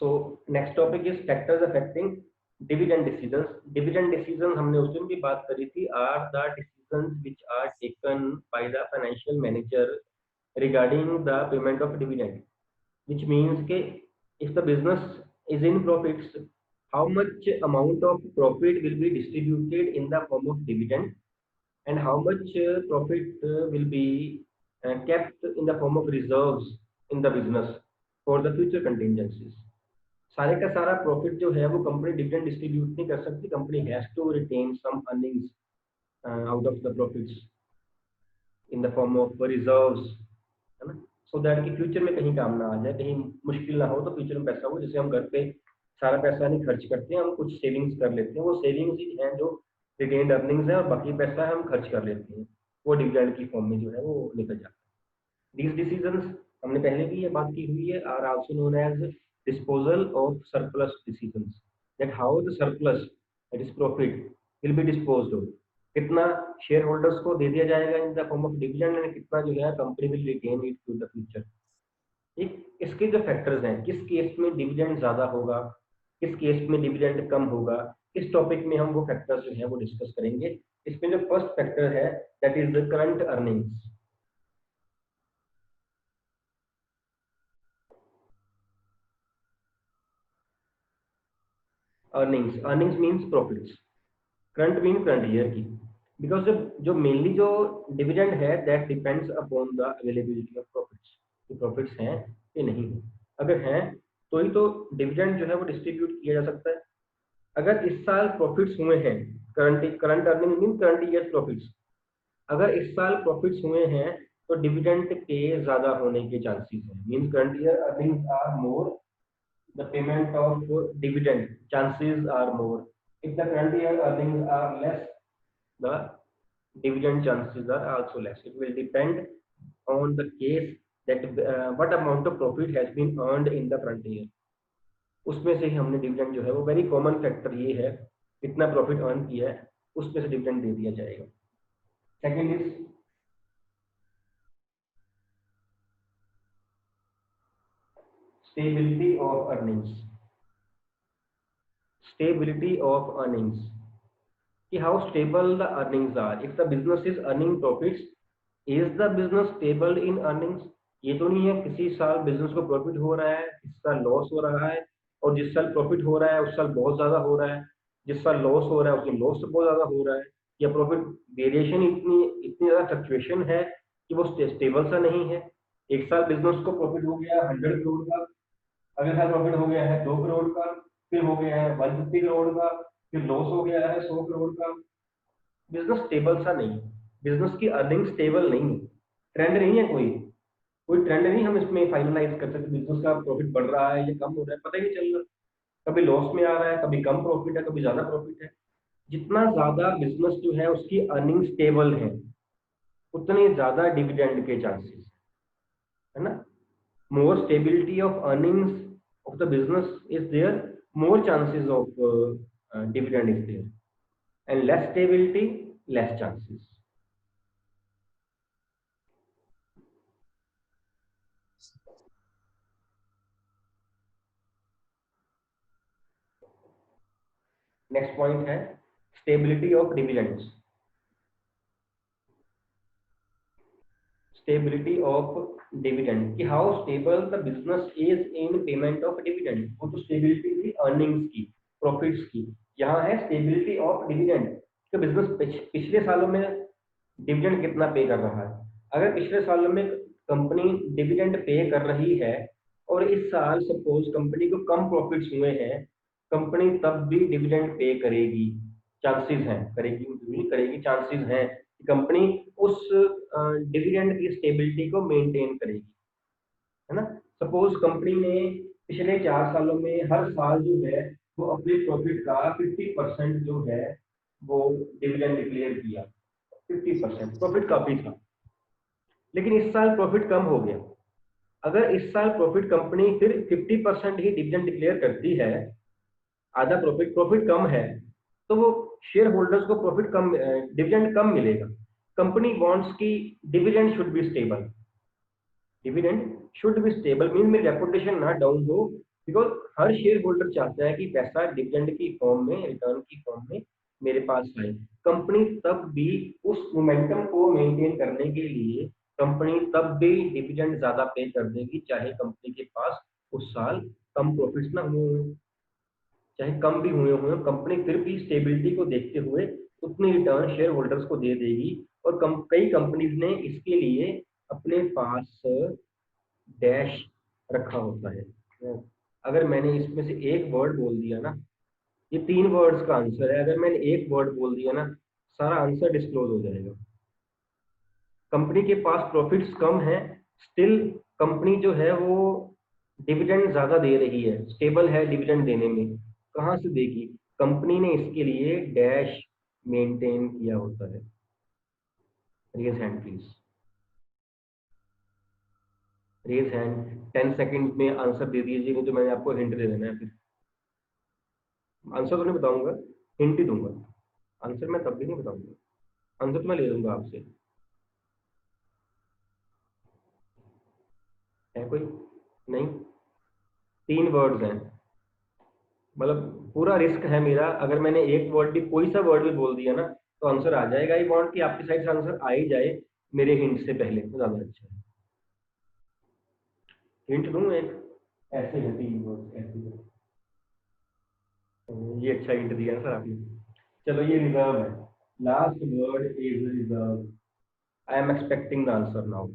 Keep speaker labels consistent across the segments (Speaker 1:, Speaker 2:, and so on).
Speaker 1: So next topic is factors affecting dividend decisions. Dividend decision हमने उस दिन भी बात करी थी, are the decisions which are taken by the financial manager regarding the payment of dividend, which means ke if the business is in profits, how much amount of profit will be distributed in the form of dividend, and how much profit will be kept in the form of reserves in the business for the future contingencies. सारे का सारा profit जो है वो company dividend distribute नहीं कर सकती, company has to retain some earnings out of the profits in the form of reserves, है ना, सो दैट कि फ्यूचर में कहीं काम ना आ जाए, कहीं मुश्किल ना हो तो फ्यूचर में पैसा हो। जैसे हम घर पे सारा पैसा नहीं खर्च करते हैं, हम कुछ सेविंग्स कर लेते हैं, वो सेविंग्स ही हैं जो रिटेन्ड अर्निंग्स है, और बाकी पैसा हम खर्च कर लेते हैं, वो डिविडेंड की फॉर्म में जो है वो निकल जाता है। दीज डिसीजंस हमने पहले भी ये बात की हुई है, are also known as disposal of surplus decisions, that how the surplus that is profit will be disposed of, कितना शेयर होल्डर्स को दे दिया जाएगा in the form of dividend, and कितना जो है company will retain it to the future. एक इसके जो फैक्टर्स हैं, किस केस में डिविडेंड ज्यादा होगा, किस केस में डिविडेंड कम होगा, इस टॉपिक में हम वो फैक्टर्स जो है वो डिस्कस करेंगे। इसमें जो फर्स्ट फैक्टर है that is the current earnings. Earnings means profits, current mean current year की, बिकॉज जो मेनली जो डिविडेंड है that depends upon the availability of profits, कि प्रॉफिट्स हैं कि नहीं है। अगर हैं तो ही तो डिविडेंड जो है वो डिस्ट्रीब्यूट किया जा सकता है। अगर इस साल प्रॉफिट्स हुए हैं, current earning mean current year profits, अगर इस साल प्रॉफिट्स हुए हैं तो डिविडेंड के ज्यादा होने के चांसेस हैं, mean current year earnings are more, the payment of dividend chances are more. If the current year earnings are less, the dividend chances are also less. It will depend on the case that what amount of profit has been earned in the current year. उसमें से ही हमने dividend जो है वो very common factor ये है, कितना profit earn किया है उसमें से डिविडेंड दे दिया जाएगा। Second is stability of earnings, stability of earnings, कि how stable the earnings are, if the business is earning profits, is the business stable in earnings। ये तो नहीं है किसी साल बिजनेस को प्रॉफिट हो रहा है, इस साल लॉस हो रहा है, और जिस साल प्रॉफिट हो रहा है उस साल बहुत ज्यादा हो रहा है, जिस साल लॉस हो रहा है उसमें लॉस बहुत ज्यादा हो रहा है, या प्रॉफिट वेरिएशन इतनी ज्यादा फ्लक्चुएशन है कि वो स्टेबल सा नहीं है। एक साल बिजनेस को प्रॉफिट हो गया 100 करोड़ का, अगले साल प्रॉफिट हो गया है 2 करोड़ का, फिर हो गया है 150 करोड़ का, फिर लॉस हो गया है 100 करोड़ का। बिजनेस स्टेबल सा नहीं, बिजनेस की अर्निंग स्टेबल नहीं है, ट्रेंड नहीं है, कोई ट्रेंड नहीं हम इसमें फाइनलाइज कर सकते बिजनेस का प्रॉफिट बढ़ रहा है या कम हो रहा है, पता ही नहीं चल रहा, कभी लॉस में आ रहा है, कभी कम प्रॉफिट है, कभी ज्यादा प्रॉफिट है। जितना ज्यादा बिजनेस जो है उसकी अर्निंग स्टेबल है उतने ज्यादा डिविडेंड के चांसेस है ना। more stability of earnings of the business is there, more chances of dividend is there, and less stability, less chances. Next point है stability of dividends, stability of dividend, कि how stable the business is in payment of dividend। वो तो stability थी earnings की, profits की, यहाँ है stability of dividend कि बिजनेस पिछले सालों में डिविडेंड कितना पे कर रहा है। अगर पिछले सालों में कंपनी डिविडेंड पे कर रही है और इस साल सपोज कंपनी को कम प्रॉफिट्स हुए हैं, कंपनी तब भी डिविडेंड पे करेगी, चांसेस हैं, करेगी नहीं करेगी, चांसेस हैं कि कंपनी उस डिविडेंड की स्टेबिलिटी को मेंटेन करेगी, है ना। सपोज कंपनी ने पिछले 4 सालों में हर साल जो है वो अपने प्रॉफिट का 50% जो है वो डिविडेंड डिक्लेयर किया, 50% प्रॉफिट काफी था, लेकिन इस साल प्रॉफिट कम हो गया। अगर इस साल प्रॉफिट कंपनी फिर 50% ही डिविडेंड डिक्लेयर करती है, आधा प्रॉफिट कम है, तो वो शेयर होल्डर्स को प्रॉफिट कम डिविडेंड कम मिलेगा। कंपनी वांट्स की dividend should be stable, dividend should be stable mean मेरी रेपुटेशन ना डाउन हो, बिकॉज हर शेयर होल्डर चाहता है कि पैसा डिविडेंड की फॉर्म में, रिटर्न की फॉर्म में मेरे पास आए। कंपनी तब भी उस मोमेंटम को मेंटेन करने के लिए कंपनी तब भी डिविडेंड ज्यादा पे कर देगी, चाहे कंपनी के पास उस साल कम प्रॉफिट्स ना हुए हों, चाहे कम भी हुए हुए, कंपनी फिर भी स्टेबिलिटी को देखते हुए उतनी रिटर्न शेयर होल्डर्स को दे देगी। और कई कंपनीज ने इसके लिए अपने पास डैश रखा होता है। अगर मैंने इसमें से एक वर्ड बोल दिया ना, ये 3 वर्ड्स का आंसर है, अगर मैंने एक वर्ड बोल दिया ना, सारा आंसर डिस्क्लोज हो जाएगा। कंपनी के पास प्रॉफिट्स कम है, स्टिल कंपनी जो है वो डिविडेंड ज्यादा दे रही है, स्टेबल है डिविडेंड देने में। कहाँ से देगी? कंपनी ने इसके लिए डैश मेंटेन किया होता है। Raise hand please, raise hand. 10 second में आंसर दे दीजिए, नहीं तो मैंने आपको हिंट दे देना है फिर। आंसर तो नहीं बताऊंगा, हिंट ही दूंगा। आंसर मैं तब भी नहीं बताऊंगा, आंसर तो मैं ले लूंगा आपसे। है कोई? नहीं। 3 वर्ड्स हैं, मतलब पूरा रिस्क है मेरा। अगर मैंने एक वर्ड भी, कोई सा वर्ड भी बोल दिया ना, तो आंसर आ जाएगा। आई वांट कि आपकी साइड से आंसर आ ही जाए मेरे हिंट से पहले, तो ज्यादा अच्छा है। हिंट दूं एक? ऐसे है 3 वर्ड ऐसे है। ये अच्छा हिंट दिया सर आपने। चलो ये रिजर्व है, last word is reserve. I am expecting the answer now.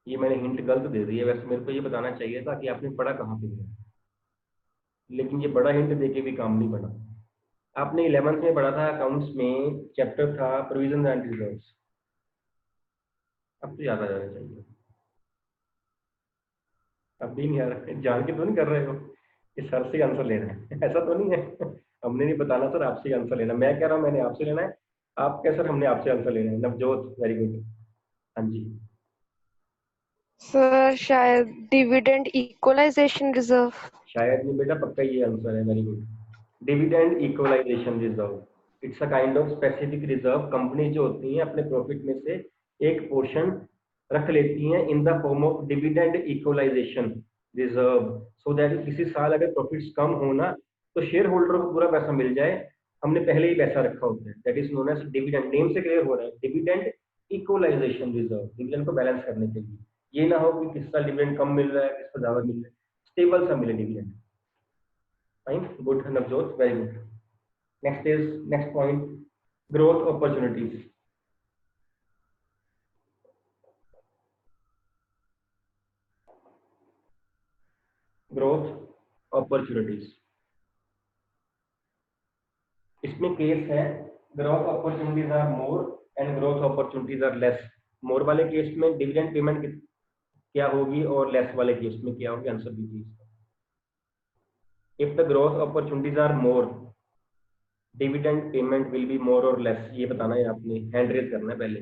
Speaker 1: ये मैंने हिंट गलत दे दी है, वैसे मेरे को ये बताना चाहिए था कि आपने पढ़ा कहाँ पे है, लेकिन ये बड़ा हिंट देके भी काम नहीं बना। आपने 11th में पढ़ा था अकाउंट्स में, चैप्टर था प्रोविजन एंड रिजर्व्स। अब तो याद आ जाना चाहिए। अब भी नहीं आ रहा है, जान के तो नहीं कर रहे हो कि सर से आंसर लेना है? ऐसा तो नहीं है। हमने नहीं बताना सर, आपसे आंसर लेना। मैं कह रहा हूँ मैंने आपसे लेना है, आप कह सर हमने आपसे आंसर लेना है। Navjot very good. हाँ जी,
Speaker 2: सर शायद डिविडेंड इक्वलाइजेशन रिजर्व।
Speaker 1: शायद नहीं बेटा, पक्का ये आंसर है। Very good. Dividend equalisation reserve, it's a kind of specific reserve. Company जो होती है अपने प्रॉफिट में से एक पोर्शन रख लेती हैं in the form of dividend equalisation reserve, so that किसी साल अगर प्रॉफिट्स कम होना तो शेयर होल्डर को पूरा पैसा मिल जाए। हमने पहले ही पैसा रखा होता है, that is known as dividend. Name से क्लियर हो रहा है, डिविडेंड इक्वलाइजेशन रिजर्व, डिविडेंड को बैलेंस करने के लिए। ये ना हो कि किस साल डिविडेंड कम मिल रहा है, किस साल ज्यादा मिल रहा है, स्टेबल सा मिले dividend. Fine, good, Navjot, very good. Next point, growth opportunities. Growth opportunities. इसमें केस है, growth opportunities are more and growth opportunities are less. More वाले केस में डिविडेंड पेमेंट क्या होगी और लेस वाले केस में क्या होगी? आंसर दीजिए इसका। If the growth opportunities are more, dividend payment will be more और लेस। ये बताना है आपने, हैंड रेज करना है पहले,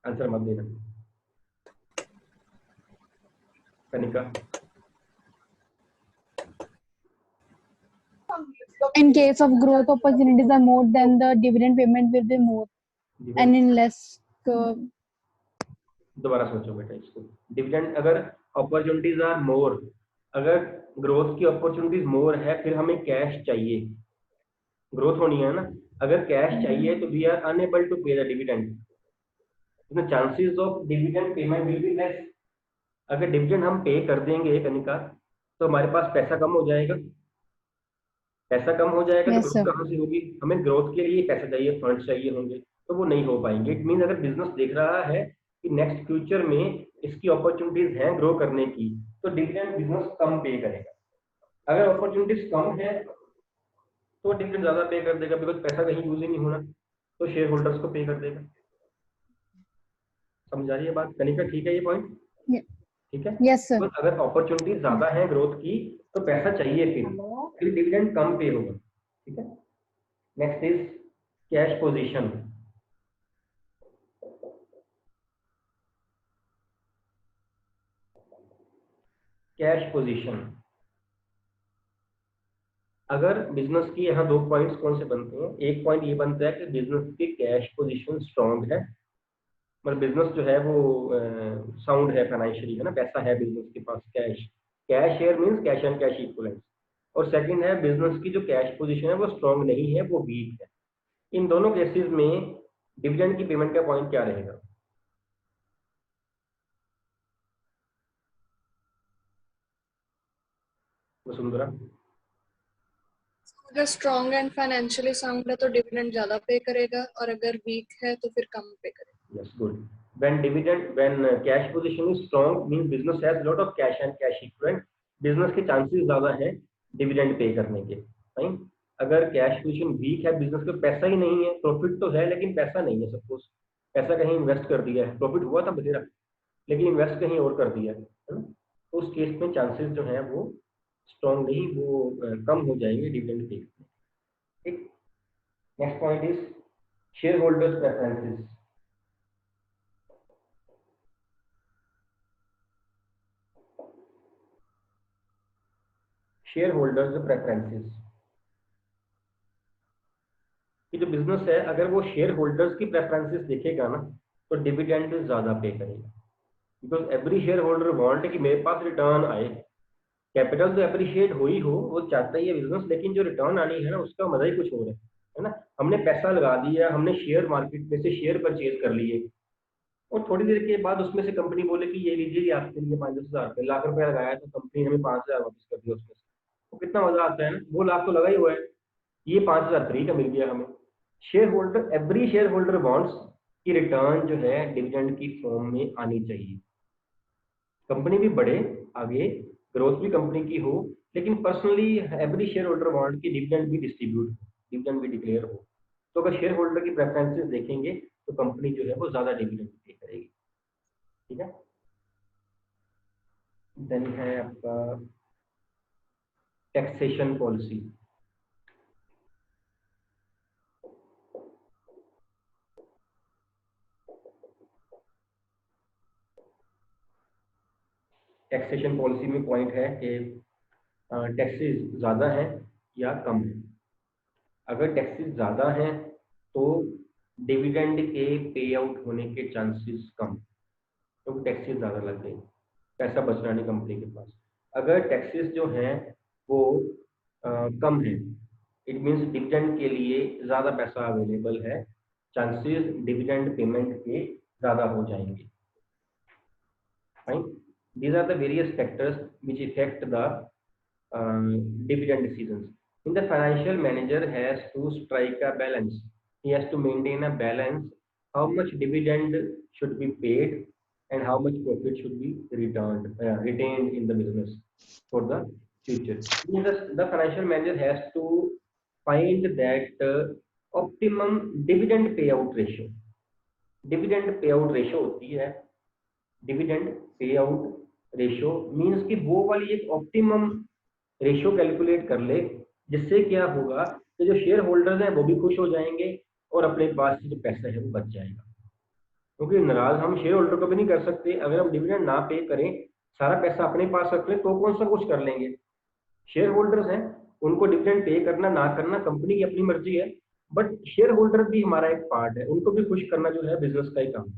Speaker 1: आंसर मत देना। Kanika,
Speaker 3: In case of growth opportunities are more, then the dividend payment will be more, and in less.
Speaker 1: दोबारा सोचो बेटा इसको। डिविडेंड, अगर अपॉर्चुनिटीज आर मोर, अगर ग्रोथ की अपॉर्चुनिटीज मोर है, फिर हमें कैश चाहिए, ग्रोथ होनी है ना। अगर कैश चाहिए तो वी आर अनएबल टू पे the dividend, chances of dividend payment will be less. अगर डिविडेंड हम पे कर देंगे कनिका, तो हमारे पास पैसा कम हो जाएगा। पैसा कम हो जाएगा तो
Speaker 3: Yes,
Speaker 1: ग्रोथ
Speaker 3: sir.
Speaker 1: कहाँ से होगी? हमें ग्रोथ के लिए पैसा चाहिए, फंड चाहिए होंगे, तो वो नहीं हो पाएंगे। इट मीन अगर बिजनेस देख रहा है कि नेक्स्ट फ्यूचर में इसकी अपॉर्चुनिटीज हैं ग्रो करने की, तो डिविडेंड बिजनेस कम पे करेगा। अगर अपॉर्चुनिटीज कम है तो डिविडेंड ज्यादा पे कर देगा, बिकॉज पैसा कहीं यूज ही नहीं होना, तो शेयर होल्डर्स को पे कर देगा। समझा रही है बात कनिका? ठीक है ये पॉइंट? ठीक है।
Speaker 3: Yes, sir.
Speaker 1: तो अगर अपॉर्चुनिटी ज्यादा है ग्रोथ की तो पैसा चाहिए, फिर डिविडेंड कम पे होगा। ठीक है। Next is cash position. Cash position, अगर बिजनेस की यहाँ 2 पॉइंट्स कौन से बनते हैं? एक पॉइंट ये बनता है कि बिजनेस की कैश पोजीशन स्ट्रांग है, मतलब बिजनेस जो है वो साउंड है फाइनेंशियली, है ना, पैसा है बिजनेस के पास, cash, cash share means cash and cash equivalent. और सेकंड है बिजनेस की जो कैश पोजीशन है वो स्ट्रांग नहीं है, वो वीक है। इन दोनों केसेस में डिविडेंड की पेमेंट का पॉइंट क्या रहेगा? वसुंधरा?
Speaker 4: अगर स्ट्रॉन्ग एंड फाइनेंशियली साउंड है तो डिविडेंड ज्यादा पे करेगा, और अगर वीक है तो फिर कम पे करेगा।
Speaker 1: Yes, good. When cash position is strong, means business has lot of cash and cash equivalent. Business के chances ज्यादा हैं डिविडेंड पे करने के, राइट? अगर कैश पोजीशन वीक है, बिजनेस को पैसा ही नहीं है, प्रॉफिट तो है लेकिन पैसा नहीं है, सपोज पैसा कहीं इन्वेस्ट कर दिया है, प्रॉफिट हुआ था बतेरा लेकिन इन्वेस्ट कहीं और कर दिया है ना, तो उस केस में चांसेस जो है वो स्ट्रॉन्ग नहीं, वो कम हो जाएंगे डिविडेंड पे। ठीक, next point is share holders preferences. Share holders preferences कि जो बिजनेस है अगर वो शेयर होल्डर्स की प्रेफरेंसेस देखेगा ना तो डिविडेंड ज्यादा पे करेगा, because every share holder want कि मेरे पास रिटर्न आए। कैपिटल तो अप्रिशिएट हो ही हो, वो चाहता ही है बिजनेस, लेकिन जो रिटर्न आनी है ना उसका मजा ही कुछ और है ना। हमने पैसा लगा दिया, हमने शेयर मार्केट में से शेयर परचेज कर लिए और थोड़ी देर के बाद उसमें से कंपनी बोले कि ये लीजिए आपके लिए 5-10 हज़ार रुपये, लाख रुपया लगाया तो कंपनी हमें 5 हज़ार वापस कर दिया उसमें से, तो कितना मजा आता है ना। वो लाख तो लगा ही हुआ है, ये 5 हज़ार फ्री का मिल गया हमें। Share holder, every share holder wants कि रिटर्न जो है डिविडेंड की फॉर्म में आनी चाहिए। कंपनी भी बढ़े आगे, ग्रोथ भी कंपनी की हो, लेकिन personally every share holder want कि डिविडेंड भी डिस्ट्रीब्यूट हो, डिविडेंड भी डिक्लेयर हो। तो अगर शेयर होल्डर की प्रेफरेंसेस देखेंगे तो कंपनी जो है वो ज्यादा डिविडेंड पे करेगी। ठीक है, देन है आपका टैक्सेशन पॉलिसी। टैक्सेशन पॉलिसी में पॉइंट है कि टैक्सेस ज़्यादा है या कम है। अगर टैक्सेस ज़्यादा हैं तो डिविडेंड के पे आउट होने के चांसेस कम, क्योंकि टैक्सेस ज़्यादा लग गए, पैसा बचना नहीं कंपनी के पास। अगर टैक्सेस जो हैं वो कम है, इट मीन्स डिविडेंड के लिए ज़्यादा पैसा अवेलेबल है, चांसेस डिविडेंड पेमेंट के ज़्यादा हो जाएंगे। Right? These are the various factors which affect the dividend decisions. In the financial manager has to strike a balance. He has to maintain a balance. How much dividend should be paid and how much profit should be retained in the business for the future. The financial manager has to find that optimum dividend payout ratio. Dividend payout ratio होती है, dividend payout ratio means कि वो वाली एक optimum ratio calculate कर ले, जिससे क्या होगा कि जो शेयर होल्डर्स हैं वो भी खुश हो जाएंगे और अपने पास से जो पैसा है वो बच जाएगा। क्योंकि नाराज हम शेयर होल्डर को भी नहीं कर सकते, अगर हम डिविडेंड ना पे करें, सारा पैसा अपने पास रख लें तो कौन सा कुछ कर लेंगे। शेयर होल्डर्स हैं, उनको डिविडेंड पे करना ना करना कंपनी की अपनी मर्जी है, बट शेयर होल्डर भी हमारा एक पार्ट है, उनको भी खुश करना जो है बिजनेस का ही काम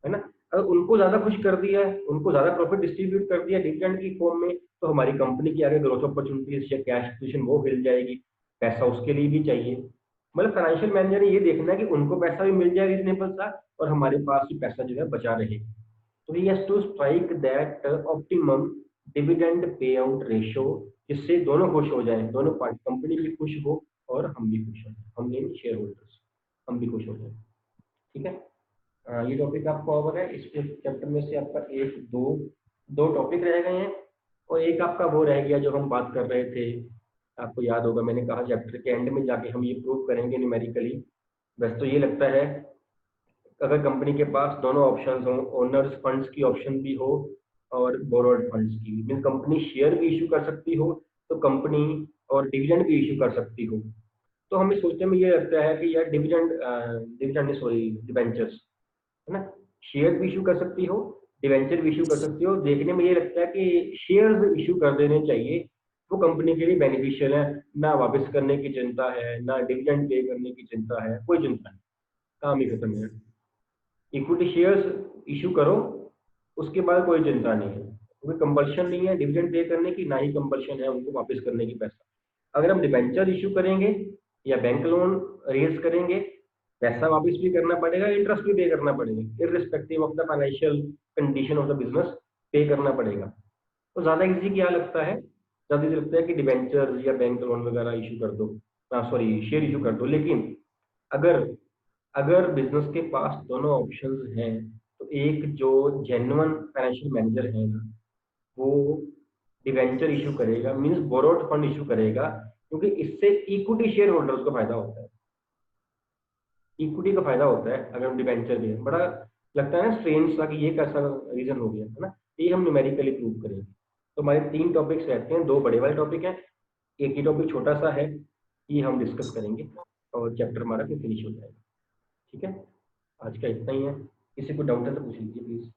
Speaker 1: है ना। अगर उनको ज्यादा खुश कर दिया है, उनको ज्यादा प्रॉफिट डिस्ट्रीब्यूट कर दिया डिविडेंड की फॉर्म में, तो हमारी कंपनी की आगे ग्रोथ अपॉर्चुनिटीज या कैश पोजीशन वो हिल जाएगी, पैसा उसके लिए भी चाहिए। मतलब फाइनेंशियल मैनेजर ने ये देखना है कि उनको पैसा भी मिल जाए रीजनेबल सा और हमारे पास भी पैसा जो है बचा रहे। तो ही has to strike that optimum dividend payout ratio, जिससे दोनों खुश हो जाए, दोनों पार्टी, कंपनी भी खुश हो और हम भी खुश हो जाए, हम नहीं शेयर होल्डर्स, हम भी खुश हो जाए। ठीक है, ये टॉपिक आपको ओवर है। इस चैप्टर में से आपका एक दो टॉपिक रह गए हैं और एक आपका वो रह गया जो हम बात कर रहे थे, आपको याद होगा मैंने कहा चैप्टर के एंड में जाके हम ये प्रूव करेंगे न्यूमेरिकली। वैसे तो ये लगता है अगर कंपनी के पास दोनों ऑप्शंस हो, ओनर्स फंड्स की ऑप्शन भी हो और बोरोड फंड्स की भी, मीन कंपनी शेयर भी इशू कर सकती हो तो कंपनी और डिविडेंड भी इशू कर सकती हो, तो हमें सोचने में ये लगता है कि यार डिविडेंड सॉरी डिबेंचर्स है ना, शेयर भी इशू कर सकती हो, डिवेंचर भी इशू कर सकती हो। देखने में ये लगता है कि शेयर्स इशू कर देने चाहिए, वो कंपनी के लिए बेनिफिशियल है, ना वापस करने की चिंता है, ना डिविडेंड पे करने की चिंता है, कोई चिंता नहीं, काम ही खत्म है। इक्विटी शेयर्स इशू करो, उसके बाद कोई चिंता नहीं है, क्योंकि कंपल्शन नहीं है डिविडेंड पे करने की, ना ही कंपल्शन है उनको वापस करने की पैसा। अगर हम डिबेंचर इशू करेंगे या बैंक लोन रेज करेंगे, पैसा वापस भी करना पड़ेगा, इंटरेस्ट भी पे करना पड़ेगा, irrespective of the financial condition of the business पे करना पड़ेगा। तो ज़्यादा इजी क्या लगता है, ज़्यादा इजी लगता है कि डिबेंचर या बैंक लोन वगैरह इशू कर दो, सॉरी शेयर इशू कर दो। लेकिन अगर अगर बिजनेस के पास दोनों ऑप्शंस हैं, तो एक जो जेन्युइन फाइनेंशियल मैनेजर है ना, वो डिवेंचर इशू करेगा, मींस बोरोड फंड इशू करेगा, क्योंकि इससे इक्विटी शेयर होल्डर्स को फायदा होता है, इक्विटी का फायदा होता है अगर हम डिवेंचर दें। बड़ा लगता है ना स्ट्रेंज सा कि ये कैसा रीजन हो गया है ना, ये हम न्यूमेरिकली प्रूव करेंगे। तो हमारे 3 टॉपिक्स रहते हैं, 2 बड़े वाले टॉपिक हैं, एक ही टॉपिक छोटा सा है, ये हम डिस्कस करेंगे और चैप्टर हमारा फिर फिनिश हो जाएगा। ठीक है, आज का इतना ही है। किसी को डाउट है तो पूछ लीजिए प्लीज।